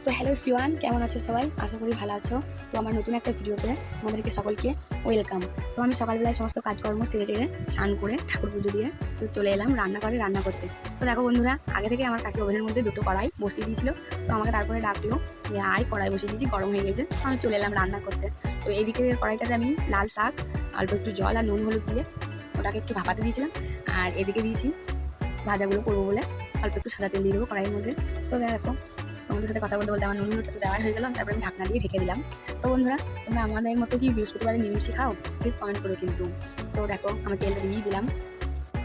তো hello everyone, কেমন আছো সবাই? আশা করি ভালো আছো। তো আমার নতুন একটা ভিডিওতে আমাদেরকে সকলকে ওয়েলকাম। তো আমি সকালবেলায় সমস্ত কাজকর্ম সেরে টেরে স্নান করে ঠাকুর পুজো দিয়ে তো চলে এলাম রান্নাঘরে রান্না করতে। তো দেখো বন্ধুরা, আগে থেকে আমার কাকি ওভেনের মধ্যে দুটো কড়াই বসিয়ে দিয়েছিল। তো আমাকে তারপরে ডাকলো যে আয়, কড়াই বসিয়ে দিয়েছি, গরম হয়ে গেছে। তো আমি চলে এলাম রান্না করতে। তো এইদিকে কড়াইটাতে আমি লাল শাক, অল্প একটু জল আর নুন হলুদ দিয়ে ওটাকে একটু ভাপাতে দিয়েছিলাম। আর এদিকে দিয়েছি ভাজাগুলো করবো বলে অল্প একটু সাদা তেল দিয়ে দেবো কড়াইয়ের মধ্যে। তো দেখো, তোমাদের সাথে কথা বলতে বলতে আমার নুন হলুদটা তো দেওয়া হয়ে গেল। তারপরে আমি ঢাকনা দিয়ে ঢেকে দিলাম। তো বন্ধুরা, তোমরা আমাদের মতো কি বৃহস্পতিবারে নিরামিষই খাও? প্লিজ কমেন্ট করো কিন্তু। তো দেখো, আমি তেলটা দিয়েই দিলাম।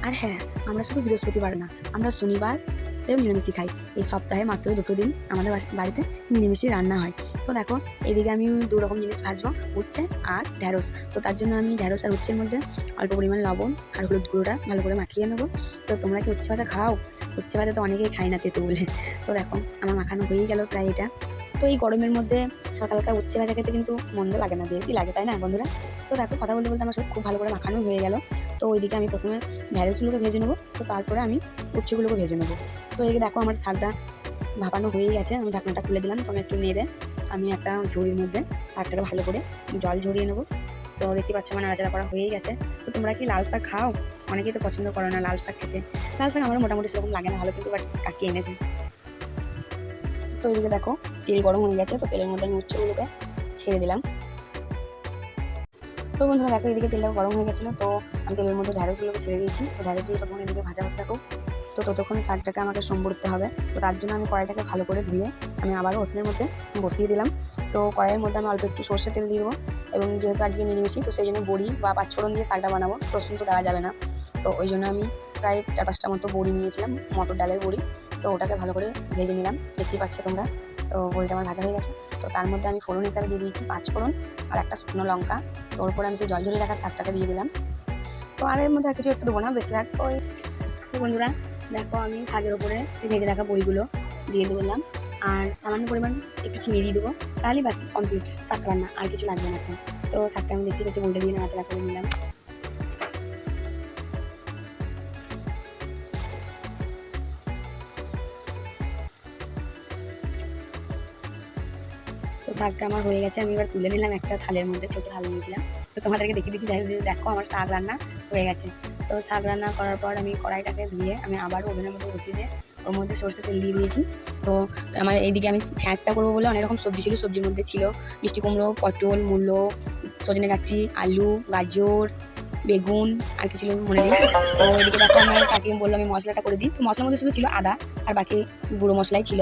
আর হ্যাঁ, আমরা শুধু বৃহস্পতিবার না, আমরা শনিবারতেও নিরামিষই খাই। এই সপ্তাহে মাত্র 2 দিন আমাদের বাড়িতে নিরামিষই রান্না হয়। তো দেখো, এইদিকে আমি 2 রকম জিনিস ভাজবো, উচ্ছে আর ঢ্যাঁড়স। তো তার জন্য আমি ঢ্যাঁড়স আর উচ্ছের মধ্যে অল্প পরিমাণ লবণ আর হলুদ গুঁড়োটা ভালো করে মাখিয়ে নেবো। তো তোমরা কি উচ্ছে ভাজা খাও? উচ্ছে ভাজা তো অনেকেই খায় না তেতো বলে। তো দেখো, আমার মাখানো হয়েই গেল প্রায় এটা। তো এই গরমের মধ্যে হালকা হালকা উচ্ছে ভাজা খেতে কিন্তু মন্দ লাগে না, বেশি লাগে, তাই না বন্ধুরা? তো দেখো, কথা বলতে বলতে আমার সব খুব ভালো করে মাখানো হয়ে গেল। তো ওইদিকে আমি প্রথমে ঢ্যাঁড়সগুলোকে ভেজে নেবো, তো তারপরে আমি উচ্ছেগুলোকে ভেজে নেবো। তো এদিকে দেখো, আমার শাকটা ভাপানো হয়েই গেছে। আমি ঢাকনাটা খুলে দিলাম। তো আমি একটু নেড়ে আমি একটা ঝুড়ির মধ্যে শাকটাকে ভালো করে জল ঝরিয়ে নেবো। তো দেখতে পাচ্ছ আমার নাড়াচাড়া করা হয়েই গেছে। তো তোমরা কি লাল শাক খাও? অনেকেই তো পছন্দ করো না লাল শাক খেতে। লাল শাক আমার মোটামুটি সেরকম লাগে না ভালো, কিন্তু বাট কাকি এনেছে। তো এদিকে দেখো, তেল গরম হয়ে গেছে। তো তেলের মধ্যে আমি উচ্ছেগুলোকে ছেড়ে দিলাম। তো বন্ধুরা দেখো, এদিকে তেলটা গরম হয়ে গেছিলো। তো আমি তেলের মধ্যে ঢ্যাঁড়সগুলোকে ছেড়ে দিয়েছি। তো ঢ্যাঁড়সগুলো তখন এদিকে ভাজা হতে থাকুক। তো ততক্ষণ শাকটাকে আমাকে সম্বরতে হবে। তো তার জন্য আমি কড়াইটাকে ভালো করে ধুয়ে আমি আবারও ওভেনের মধ্যে বসিয়ে দিলাম। তো কড়াইয়ের মধ্যে আমি অল্প একটু সর্ষে তেল দিয়ে দেবো। এবং যেহেতু আজকে নিরামিষই, তো সেই জন্য বড়ি বা পাঁচফোড়ন দিয়ে শাকটা বানাবো, রসুন তো দেওয়া যাবে না। তো ওই জন্য আমি প্রায় 4-5টা মতো বড়ি নিয়েছিলাম, মটর ডালের বড়ি। তো ওটাকে ভালো করে ভেজে নিলাম, দেখতেই পাচ্ছ তোমরা। তো বড়িটা আমার ভাজা হয়ে গেছে। তো তার মধ্যে আমি ফোড়ন হিসাবে দিয়ে দিয়েছি 5 ফোড়ন আর একটা শুকনো লঙ্কা। তো ওর পরে আমি সেই জল ঝরিয়ে রাখা শাকটাকে দিয়ে দিলাম। তো আর এর মধ্যে আর কিছু একটু দেবো না, বেশিরভাগ ওই। তো বন্ধুরা দেখো, আমি শাকের ওপরে সেই ভেজে রাখা বড়িগুলো দিয়ে দিলাম। আর সামান্য পরিমাণ একটু চিনি দিয়ে দেবো। তাহলেই বাস কমপ্লিট শাক রান্না, আর কিছু লাগবে না এখন। তো শাকটা আমি দেখতে পাচ্ছি বড়িটা দিয়ে নাড়াচাড়া করে নিলাম। তো শাকটা আমার হয়ে গেছে। আমি এবার তুলে নিলাম একটা থালের মধ্যে, ছোটো থাল নিয়েছিলাম। তো তোমাদেরকে দেখিয়ে দিচ্ছি, দেখো আমার শাক রান্না হয়ে গেছে। তো শাক রান্না করার পর আমি কড়াইটাকে ধুয়ে আমি আবারও ওভেনের মধ্যে বসিয়ে দিয়ে ওর মধ্যে সরষের তেল দিয়ে দিয়েছি। তো আমার এইদিকে আমি ছ্যাঁচটা করবো বলে অনেক রকম সবজি ছিল। সবজির মধ্যে ছিল মিষ্টি কুমড়ো, পটল, মূলো, সজনে ডাঁটি, আলু, গাজর, বেগুন, আর কিছু মনে নেই। তো এদিকে দেখো, আমার কাকি বললো আমি মশলাটা করে দিই। তো মশলার মধ্যে শুধু ছিল আদা, আর বাকি গুঁড়ো মশলাই ছিল।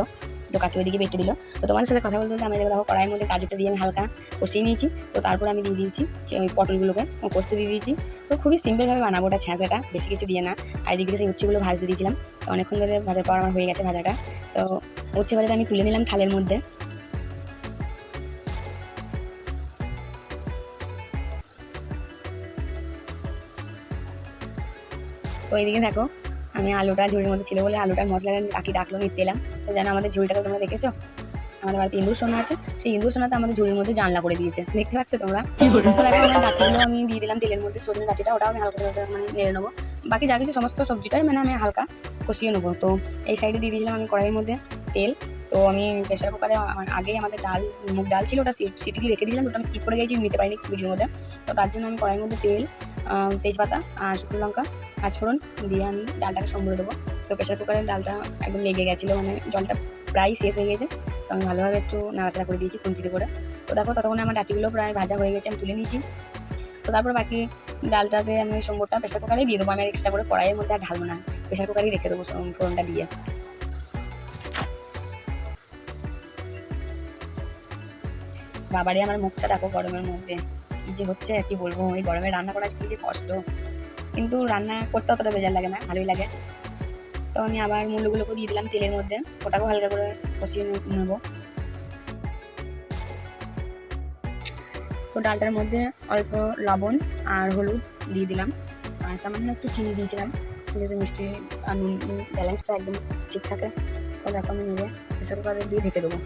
তো কাকি ওইদিকে বেটে দিল। তো তোমাদের সাথে কথা বলতে বলতে আমি দেখো কড়াইয়ের মধ্যে গাজরটা দিয়ে আমি হালকা কষিয়ে নিয়েছি। তো তারপর আমি দিয়ে দিয়েছি ওই পটলগুলোকে কষতে দিয়ে দিয়েছি। তো খুবই সিম্পলভাবে বানাবো ওটা, ছ্যাঁচাটা বেশি কিছু দিয়ে না। আর এদিকে সেই উচ্ছেগুলো ভাজতে দিয়েছিলাম। তো অনেকক্ষণ ধরে ভাজার পর আমার হয়ে গেছে ভাজাটা। তো উচ্ছে ভাজাটা আমি তুলে নিলাম থালের মধ্যে। তো এইদিকে দেখো, আমি আলুটা ঝুড়ির মধ্যে ছিল বলে আলুটার মশলাটা কাকি ডাকলো, নিতে এলাম। তো যেন আমাদের ঝুড়িটাকে তোমরা দেখেছো, আমাদের বাড়িতে ইন্দুর সোনা আছে। সেই ইন্দুর সোনাতে আমাদের ঝুড়ির মধ্যে জানলা করে দিয়েছে, দেখতে পাচ্ছ তোমরা। তো দেখো, আমার ডাঁটিগুলো আমি দিয়ে দিলাম তেলের মধ্যে, সজনে ডাঁটিটা ওটাও আমি হালকা হালকা মানে নেড়ে নেবো। বাকি যা কিছু সমস্ত সবজিটাই মানে আমি হালকা কষিয়ে নেবো। তো এই সাইডে দিয়ে দিয়েছিলাম আমি কড়াইয়ের মধ্যে তেল। তো আমি প্রেসার কুকারে আগেই আমাদের মুগ ডাল ছিল, ওটা সিটি দিয়ে রেখে দিলাম। ওটা আমি স্কিপ করে গেছি, নিতে পারিনি ভিডিওর মধ্যে। তো তার জন্য আমি কড়াইয়ের মধ্যে তেল, তেজপাতা আর শুকনো লঙ্কা, পাঁচফোড়ন দিয়ে আমি ডালটাকে সম্বরে দেবো। তো প্রেসার কুকারের ডালটা একদম লেগে গেছিলো, মানে জলটা প্রায় শেষ হয়ে গেছে। তো আমি ভালোভাবে একটু নাড়াচাড়া করে দিয়েছি খুন্তিতে করে। তো দেখো, ততক্ষণে আমার ডাঁটিগুলো প্রায় ভাজা হয়ে গেছে, আমি তুলে নিয়েছি। তো তারপর বাকি ডালটাতে আমি সম্বরটা প্রেসার কুকারেই দিয়ে দেবো। আমি এক্সট্রা করে কড়াইয়ের মধ্যে আর ঢালবো না, প্রেসার কুকারেই রেখে দেবো ফোড়নটা দিয়ে। বাবারে, আমার মুখটা দেখো গরমের মধ্যে কী যে হচ্ছে, কি বলবো। এই গরমে রান্না করা কী যে কষ্ট, কিন্তু রান্না করতে অতটা বেজার লাগে না, ভালোই লাগে। তো আমি আবার মূলগুলোকে দিয়ে দিলাম তেলের মধ্যে, ওটাকেও হালকা করে কষিয়ে নেবো। তো ডালটার মধ্যে অল্প লবণ আর হলুদ দিয়ে দিলাম, আর সামান্য একটু চিনি দিয়েছিলাম, যাতে মিষ্টি আর নুন ব্যালেন্সটা একদম ঠিক থাকে। তো দেখো, আমি নেড়ে প্রেসার কুকারে দিয়ে ঢেকে দেবো।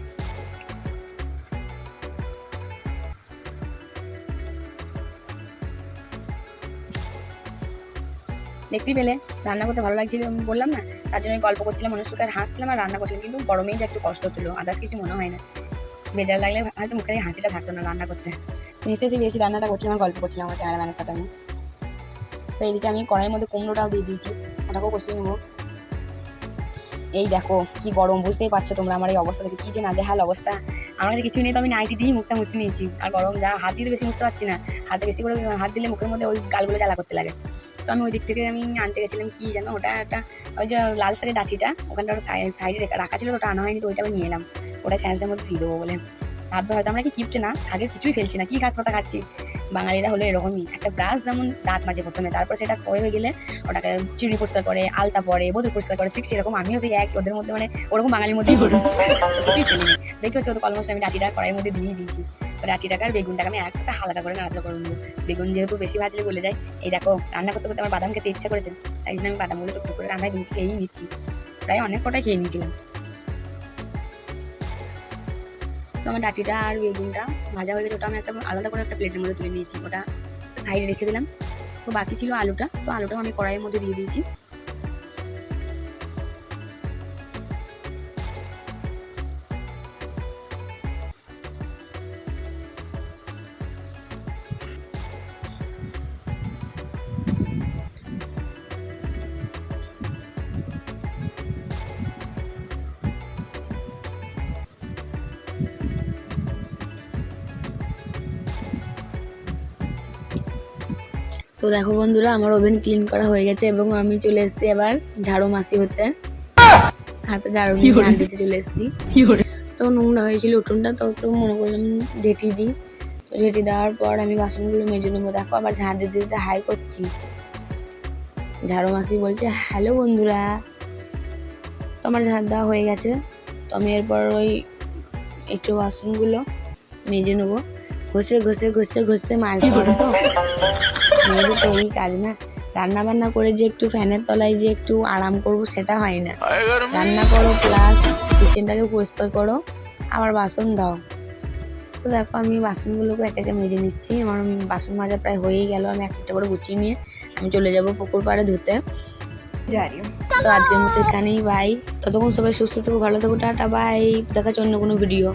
দেখতেই পেলে রান্না করতে ভালো লাগছিল, আমি বললাম না, তার জন্য গল্প করছিলাম, মনুষ্যকে আর হাসছিলাম আর রান্না করছিলাম। কিন্তু গরমেই যে একটু কষ্ট ছিল, আদার্স কিছু মনে হয় না। বেজার লাগলে হয়তো মুখে হাসিটা থাকতো না রান্না করতে। হেসে বেশি রান্নাটা করছিলাম আর গল্প করছিলাম আমার ক্যামেরাম্যানের সাথে আমি। তো এইদিকে আমি কড়াইয়ের মধ্যে কুমড়োটাও দিয়ে দিয়েছি, ওটাকেও কষিয়ে নেবো। এই দেখো কি গরম, বুঝতেই পারছো তোমরা আমার এই অবস্থা থেকে, কি যে নাজেহাল অবস্থা। আমার কাছে কিছুই নেই, তো আমি নাইটি দিয়েই মুখটা মুছে নিয়েছি। আর গরম যা, হাত দিয়ে বেশি মুছতে পারছি না, হাতে বেশি করে হাত দিলে মুখের মধ্যে ওই গালগুলো জ্বালা করতে লাগে। তো আমি ওই দিক থেকে আমি আনতে গেছিলাম কি জানো, ওটা একটা ওই যে লাল শাকের ডাঁটিটা ওখানটা ওটা সাইডে রাখা ছিল, ওটা আনা হয়নি, তো ওইটা আমি নিয়ে এলাম, ওটা স্যাঁচের মধ্যে দিয়ে দেবো বলে। ভাববে হয়তো আমরা কি কিপটে না, শাকের কিছুই ফেলছি না, কি ঘাস পাতা খাচ্ছি। বাঙালিরা হলো এরকমই, একটা ব্রাশ যেমন দাঁত মাজে প্রথমে, তারপর সেটা হয়ে গেলে ওটাকে চিড়ি পরিষ্কার করে, আলতা পরে, বোতল পরিষ্কার করে, ঠিক সেরকম আমিও সেই এক ওদের মধ্যে, মানে ওরকম বাঙালির মধ্যেই পড়ি, কিছুই ফেলিনি। দেখতে হচ্ছে, তো অলমোস্ট আমি ডাঁটিটা কড়াইয়ের মধ্যে দিয়ে দিয়েছি। ডাঁটিটাকে আর বেগুনটাকে আমি একসাথে হালকা করে নাড়াচাড়া করে নেবো। বেগুন যেহেতু বেশি ভাজলে গলে যায়। এই দেখো রান্না করতে করতে আমার বাদাম খেতে ইচ্ছা করেছে, তাই জন্য আমি বাদামগুলো টুকটুক করে রান্নায় দিয়ে খেয়েই নিচ্ছি। প্রায় অনেক কটাই খেয়ে নিয়েছিলাম। তো আমার ডাঁটিটা আর বেগুনটা ভাজা হয়ে গেছে, ওটা আমি একটা আলাদা করে একটা প্লেটের মধ্যে তুলে নিয়েছি, ওটা সাইডে রেখে দিলাম। তো বাকি ছিল আলুটা, তো আলুটাও আমি কড়াইয়ের মধ্যে দিয়ে দিয়েছি। তো দেখো বন্ধুরা, আমার ওভেন ক্লিন করা হয়ে গেছে এবং আমি চলে এসেছি এবার ঝাড়ু মাসি হতে, হাতে ঝাড়ু নিয়ে হাঁড়িতে চলে এসেছি। তো নোংরা হয়েছিল উঠোনটা, তো একটু মনে করলাম ঝেঁটি দিই। তো ঝেঁটি দেওয়ার পর আমি বাসনগুলো মেজে নেবো। দেখো আবার ঝাঁট দিতে দিতে হাই করছি। ঝাড়ু মাসি বলছে হ্যালো বন্ধুরা। তো আমার ঝাঁট দেওয়া হয়ে গেছে, তো আমি এরপর ওই একটু বাসনগুলো মেজে নেবো। ঘষে ঘষে ঘষে ঘষে মাছ ধরো। তো মেয়েদের তো এই কাজ না, রান্না বান্না করে যে একটু ফ্যানের তলায় যে একটু আরাম করব সেটা হয় না। রান্না করো প্লাস কিচেনটাকে পরিষ্কার করো, আবার বাসন দাও। তো দেখো আমি বাসনগুলোকে এক একে মেজে নিচ্ছি। আমার বাসন মাজা প্রায় হয়েই গেল, আমি একটা করে গুছিয়ে নিয়ে আমি চলে যাব পুকুর পাড়ে ধুতে। তো আজকের মতো এখানেই বাই। ততক্ষণ সবাই সুস্থ থেকো, ভালো থেকো, টাটা বাই। দেখা হচ্ছে অন্য কোনো ভিডিও।